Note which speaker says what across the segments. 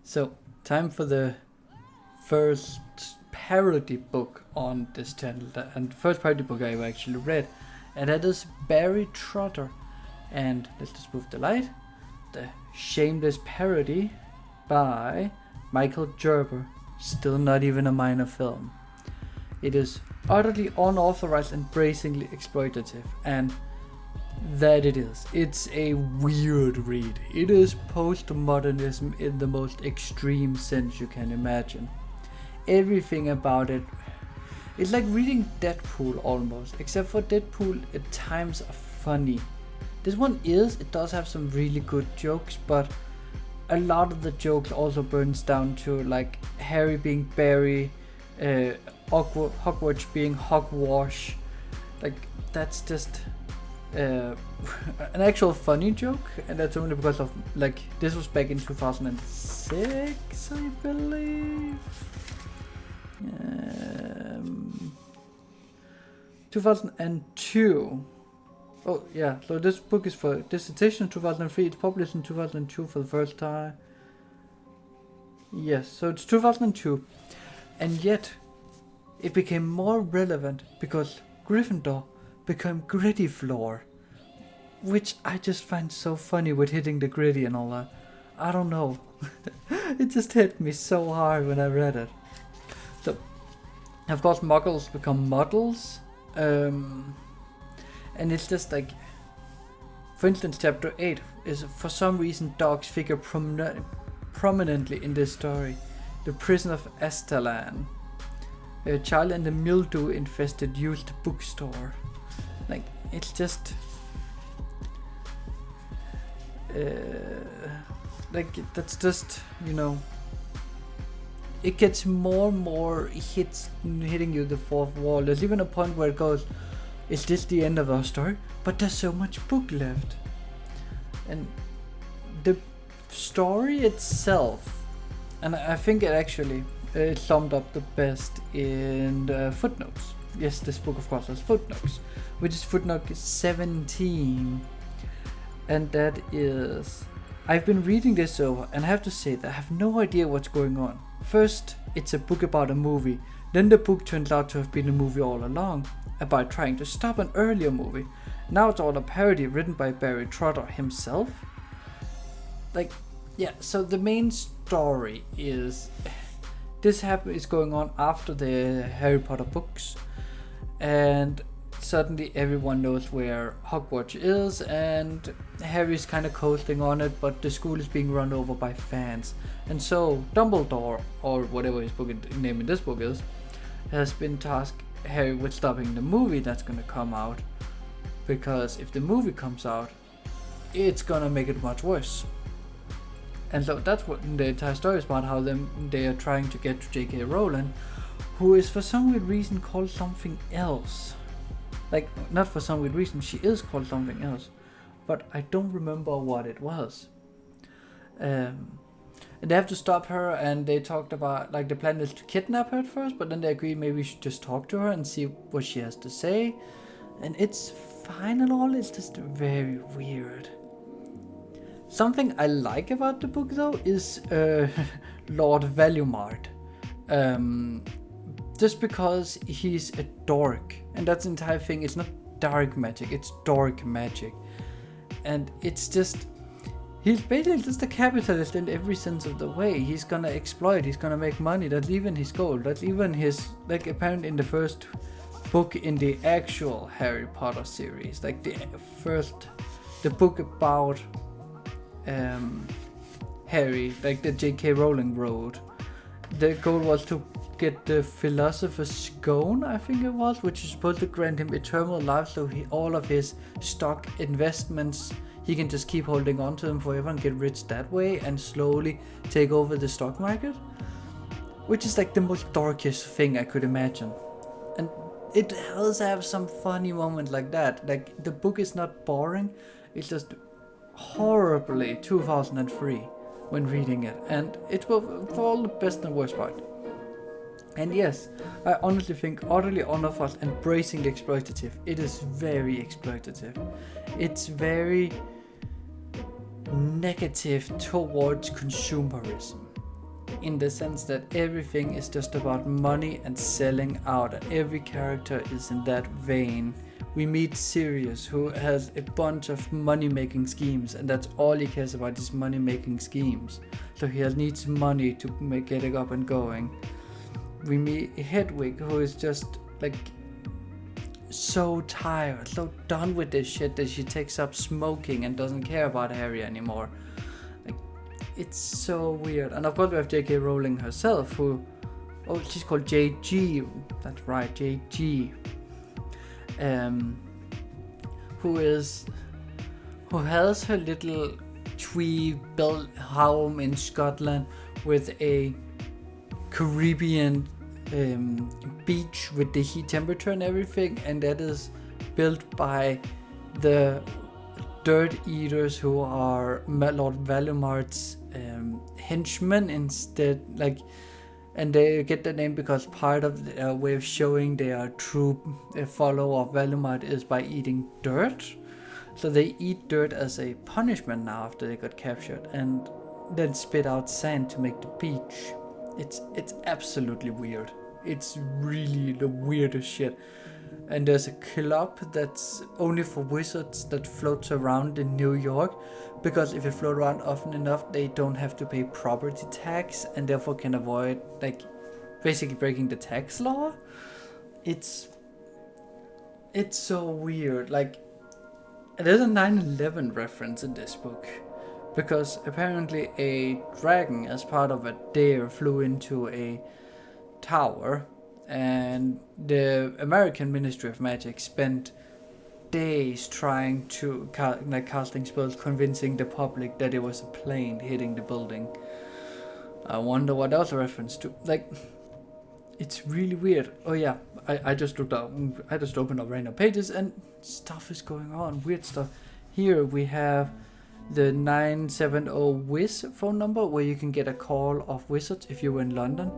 Speaker 1: So, time for the first parody book on this channel, and the first parody book I've actually read, and that is Barry Trotter. And let's just move the light. The Shameless Parody by Michael Gerber. Still not even a minor film. It is utterly unauthorized and brazenly exploitative, and that it is. It's a weird read. It is postmodernism in the most extreme sense you can imagine. Everything about it, it's like reading Deadpool almost, except for Deadpool at times are funny. This one it does have some really good jokes, but a lot of the jokes also burns down to like Harry being Barry, Hogwarts being Hogwash. Like that's just an actual funny joke, and that's only because of like this was back in 2006, I believe. 2002. Oh yeah, so this book is for dissertation 2003. It's published in 2002 for the first time. Yes, so it's 2002, and yet it became more relevant because Gryffindor became Grittyfloor, which I just find so funny with hitting the gritty and all that. I don't know. It just hit me so hard when I read it. So, of course, muggles become models. And it's just like, for instance, chapter 8 is for some reason dogs figure prominently in this story. The prison of Astalan. A child in the mildew-infested used bookstore. Like, it's just... like, that's just, you know... It gets more and more hitting you the fourth wall. There's even a point where it goes, is this the end of our story? But there's so much book left. And the story itself, and I think it actually summed up the best in the footnotes. Yes, this book of course has footnotes, which is footnote 17. And that is, I've been reading this over, and I have to say that I have no idea what's going on. First, it's a book about a movie. Then the book turns out to have been a movie all along, about trying to stop an earlier movie. Now it's all a parody written by Barry Trotter himself. Like, yeah, so the main story is... This is going on after the Harry Potter books. And suddenly everyone knows where Hogwarts is, and Harry's kind of coasting on it, but the school is being run over by fans. And so Dumbledore, or whatever his name in this book is, has been tasked Harry with stopping the movie that's gonna come out, because if the movie comes out, it's gonna make it much worse. And so that's what the entire story is about, how they are trying to get to J.K. Rowling, who is for some weird reason called something else. Like, not for some weird reason, she is called something else, but I don't remember what it was. And they have to stop her, and they talked about, like, the plan is to kidnap her at first, but then they agree maybe we should just talk to her and see what she has to say. And it's fine and all, it's just very weird. Something I like about the book, though, is Lord Valuemart. Just because he's a dork, and that's the entire thing. It's not dark magic, it's dork magic. And it's just... He's basically just a capitalist in every sense of the way. He's gonna exploit, he's gonna make money. That's even his goal. That's even his, like, apparently in the first book in the actual Harry Potter series, like the book about Harry, like the J.K. Rowling wrote. The goal was to get the Philosopher's Stone, I think it was, which is supposed to grant him eternal life, so all of his stock investments, he can just keep holding on to them forever and get rich that way and slowly take over the stock market. Which is like the most darkest thing I could imagine. And it does have some funny moments like that. Like, the book is not boring, it's just horribly 2003 when reading it. And it's for all the best and worst part. And yes, I honestly think utterly unauthorized and brazenly exploitative. It is very exploitative. It's very negative towards consumerism. in the sense that everything is just about money and selling out, and every character is in that vein. We meet Sirius, who has a bunch of money-making schemes, and that's all he cares about is money-making schemes. So he needs money to get it up and going. We meet Hedwig, who is just like so tired, so done with this shit that she takes up smoking and doesn't care about Harry anymore. Like, it's so weird. And of course we have J.K. Rowling herself, who, she's called J.G. That's right, J.G. Who has her little tree-built home in Scotland with a Caribbean beach with the heat temperature and everything, and that is built by the dirt eaters who are Lord Valomar's henchmen instead, like, and they get the name because part of their way of showing they are true follower of Valimar is by eating dirt. So they eat dirt as a punishment now after they got captured, and then spit out sand to make the beach. It's absolutely weird. It's really the weirdest shit. And there's a club that's only for wizards that floats around in New York, because if you float around often enough, they don't have to pay property tax and therefore can avoid, like, basically breaking the tax law. It's so weird. Like, there's a 9/11 reference in this book, because apparently a dragon, as part of a dare, flew into a tower, and the American Ministry of Magic spent days trying to casting spells, convincing the public that it was a plane hitting the building. I wonder what that was a reference to. Like, it's really weird. Oh yeah, I just looked up. I just opened up random pages and stuff is going on. Weird stuff. Here we have the 970-WIZ phone number, where you can get a call of wizards if you're in London.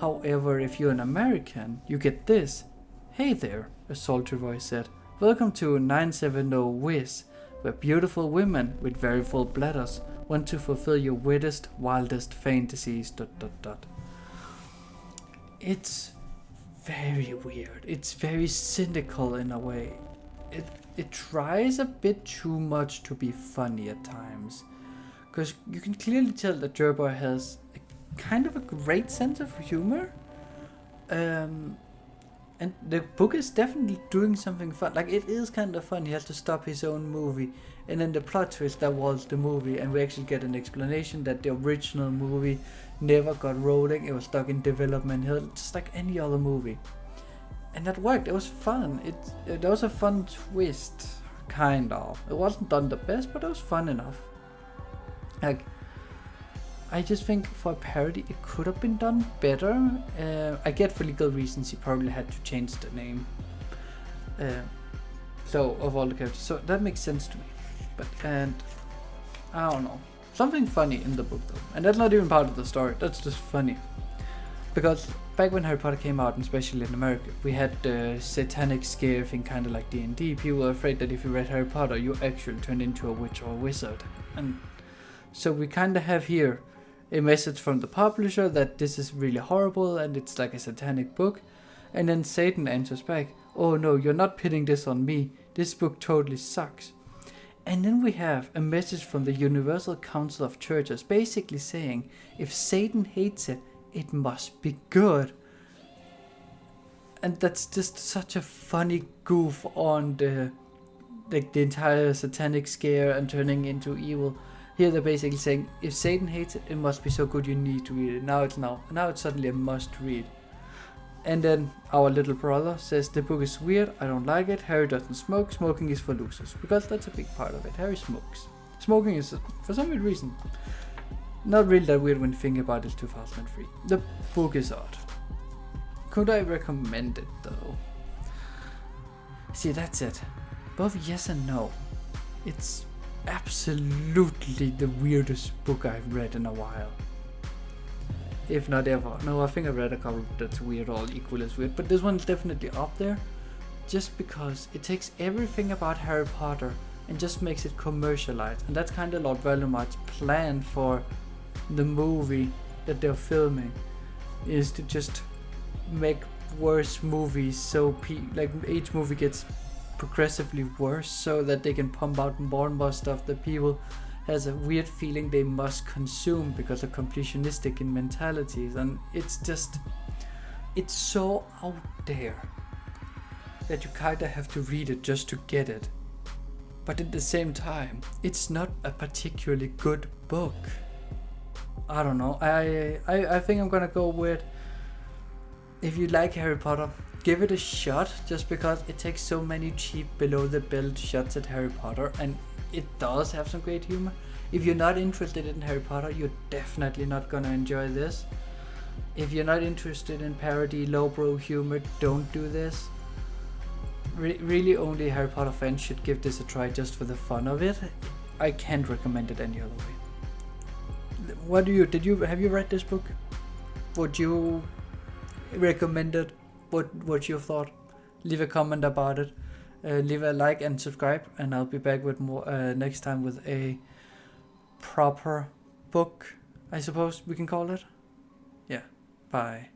Speaker 1: However, if you're an American, you get this. Hey there, a sultry voice said. Welcome to 970-WIZ, where beautiful women with very full bladders want to fulfill your weirdest, wildest fantasies. ... It's very weird. It's very cynical in a way. It tries a bit too much to be funny at times, because you can clearly tell that Jerboy has kind of a great sense of humor, and the book is definitely doing something fun. Like, it is kind of fun. He has to stop his own movie, and then the plot twist that was the movie, and we actually get an explanation that the original movie never got rolling. It was stuck in development hell, just like any other movie, and that worked. It was fun. It was a fun twist, kind of. It wasn't done the best, but it was fun enough. Like, I just think for a parody it could have been done better. I get for legal reasons he probably had to change the name, so of all the characters, so that makes sense to me. But, and I don't know, something funny in the book though, and that's not even part of the story, that's just funny. Because back when Harry Potter came out, and especially in America, we had the satanic scare thing, kind of like D&D. People were afraid that if you read Harry Potter, you actually turned into a witch or a wizard. And so we kind of have here a message from the publisher that this is really horrible and it's like a satanic book. And then Satan answers back, oh no, you're not pinning this on me. This book totally sucks. And then we have a message from the Universal Council of Churches basically saying, if Satan hates it, it must be good. And that's just such a funny goof on the entire satanic scare and turning into evil. Here they're basically saying, if Satan hates it, it must be so good you need to read it. Now it's suddenly a must read. And then our little brother says, the book is weird, I don't like it, Harry doesn't smoke, smoking is for losers. Because that's a big part of it, Harry smokes. Smoking is, for some weird reason, not really that weird when you think about it. 2003. The book is odd. Could I recommend it though? See, that's it. Both yes and no. It's absolutely the weirdest book I've read in a while. If not ever. No, I think I've read a couple that's weird, all equal as weird. But this one's definitely up there. Just because it takes everything about Harry Potter and just makes it commercialized. And that's kind of Lord Voldemort's plan for the movie that they're filming is to just make worse movies, so like each movie gets progressively worse, so that they can pump out more and more stuff that people has a weird feeling they must consume because of completionistic in mentalities. And it's so out there that you kinda have to read it just to get it. But at the same time, it's not a particularly good book. I don't know. I think I'm gonna go with, if you like Harry Potter, give it a shot, just because it takes so many cheap below the belt shots at Harry Potter, and it does have some great humor. If you're not interested in Harry Potter, you're definitely not gonna enjoy this. If you're not interested in parody, lowbrow humor, don't do this. Really, only Harry Potter fans should give this a try just for the fun of it. I can't recommend it any other way. What do you have you read this book? Would you recommend it? What's your thought? Leave a comment about it. Leave a like and subscribe, and I'll be back with more next time with a proper book, I suppose we can call it. Yeah. Bye.